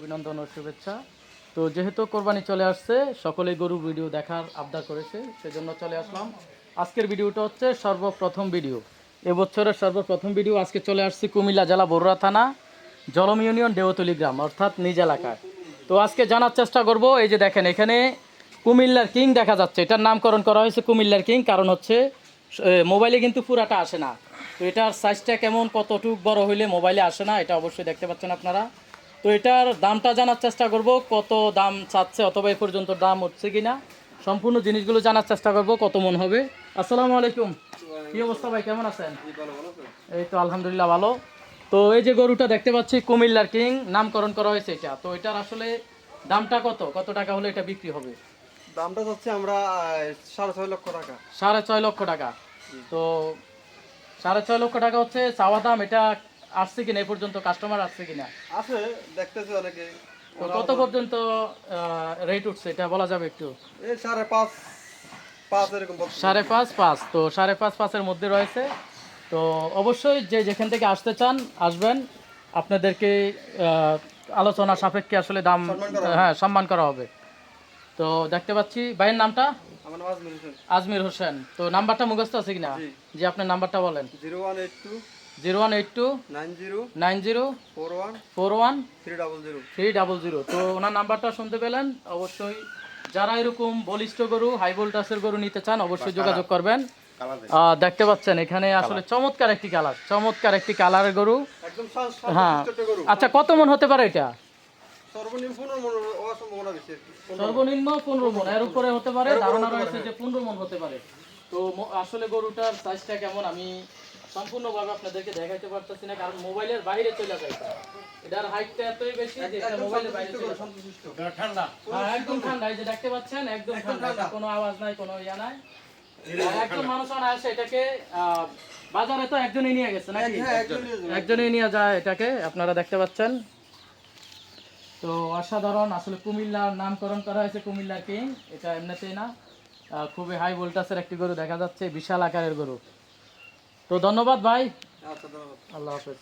অভিনন্দন ও শুভেচ্ছা। তো যেহেতু কোরবানি চলে আসছে, সকলেই গরু ভিডিও দেখার আবদার করেছে, সেজন্য চলে আসলাম। আজকের ভিডিওটা হচ্ছে সর্বপ্রথম ভিডিও, এবছরের সর্বপ্রথম ভিডিও। আজকে চলে আসছি কুমিল্লা জেলা বরুড়া থানা জলম ইউনিয়ন দেওতলি গ্রাম, অর্থাৎ নিজ এলাকায়। তো আজকে জানার চেষ্টা করব, এই যে দেখেন এখানে কুমিল্লার কিং দেখা যাচ্ছে। এটার নামকরণ করা হয়েছে কুমিল্লার কিং, কারণ হচ্ছে মোবাইলে কিন্তু পুরাটা আসে না। তো এটার সাইজটা কেমন, কতটুক বড় হইলে মোবাইলে আসে না, এটা অবশ্যই দেখতে পাচ্ছেন আপনারা। তো এটার দামটা জানার চেষ্টা করব, কত দাম চাচ্ছে অথবা এ পর্যন্ত দাম হচ্ছে কিনা, সম্পূর্ণ জিনিসগুলো জানার চেষ্টা করব, কত মন হবে। আসসালামু আলাইকুম, কি অবস্থা ভাই, কেমন আছেন? এই তো আলহামদুলিল্লাহ ভালো। তো এই যে গরুটা দেখতে পাচ্ছি কুমিল্লার কিং নামকরণ করা হয়েছে এটা, তো এটার আসলে দামটা কত, কত টাকা হলে এটা বিক্রি হবে? দামটা হচ্ছে আমরা 6.5 লক্ষ টাকা। 6.5 লক্ষ টাকা। তো 6.5 লক্ষ টাকা হচ্ছে চাওয়া দাম। এটা আসছে কিনা এ পর্যন্ত, কাস্টমার আসছে কিনা? আছে, দেখতেছে অনেকে। তো কত পর্যন্ত রেট উঠছে এটা বলা যাবে একটু? এই 5.5 5 এরকম বলছে। 5.5 তো 5.5-5-এর মধ্যে রয়েছে। তো অবশ্যই যে যেখান থেকে আসতে চান আসবেন, আপনাদেরকে আলোচনা সাপেক্ষে আসলে দাম হ্যাঁ সম্মান করা হবে। তো দেখতে পাচ্ছি ভাইয়ের নামটা আমার নাম আজমির হোসেন। আজমির হোসেন। তো নাম্বারটা মুখস্থ আছে কিনা? জি। জি, আপনার নাম্বারটা বলেন। 0182 0182 90 90 41 41 300। 300। তো ওনার নাম্বারটা শুনতে পেলেন। অবশ্যই যারা এরকম বলিষ্ঠ গরু, হাই ভোল্টাসের গরু নিতে চান অবশ্যই যোগাযোগ করবেন। দেখতে পাচ্ছেন এখানে আসলে চমৎকার একটি কালার, চমৎকার একটি কালারের গরু। একদম হ্যাঁ, সর্বোচ্চ গরু। আচ্ছা কত মন হতে পারে এটা? সর্বনিম্ন 15 মন হওয়ার সম্ভাবনা বেশি আর কি। সর্বনিম্ন 15 মন, এর উপরে হতে পারে, ধারণা রয়েছে যে 15 মন হতে পারে। তো আসলে গরুটার সাইজটা কেমন আমি সম্পূর্ণভাবে আপনাদেরকে দেখাইতে পারতেছি না, কারণ মোবাইলের বাইরে চলে যায়। এটার হাইটটা এতই বেশি যে এটা মোবাইলের বাইরে চলে যায়। ঠান্ডা, হ্যাঁ একদম ঠান্ডা। এই যে দেখতে পাচ্ছেন একদম ঠান্ডা, কোনো আওয়াজ নাই, কোনো ইয়া নাই। আর একজন মানুষ না আসে এটাকে বাজারে তো একজনই নিয়ে গেছে নাকি? একজনই নিয়ে যায় এটাকে, আপনারা দেখতে পাচ্ছেন। তো অসাধারণ, আসলে কুমিল্লার নামকরণ করা হয়েছে কুমিল্লার কিং, এটা এমনিতেই না। খুবই হাই ভোল্টাসের একটি গরু দেখা যাচ্ছে, বিশাল আকারের গরু। তো ধন্যবাদ ভাই, আচ্ছা, ধন্যবাদ। আল্লাহ হাফেজ।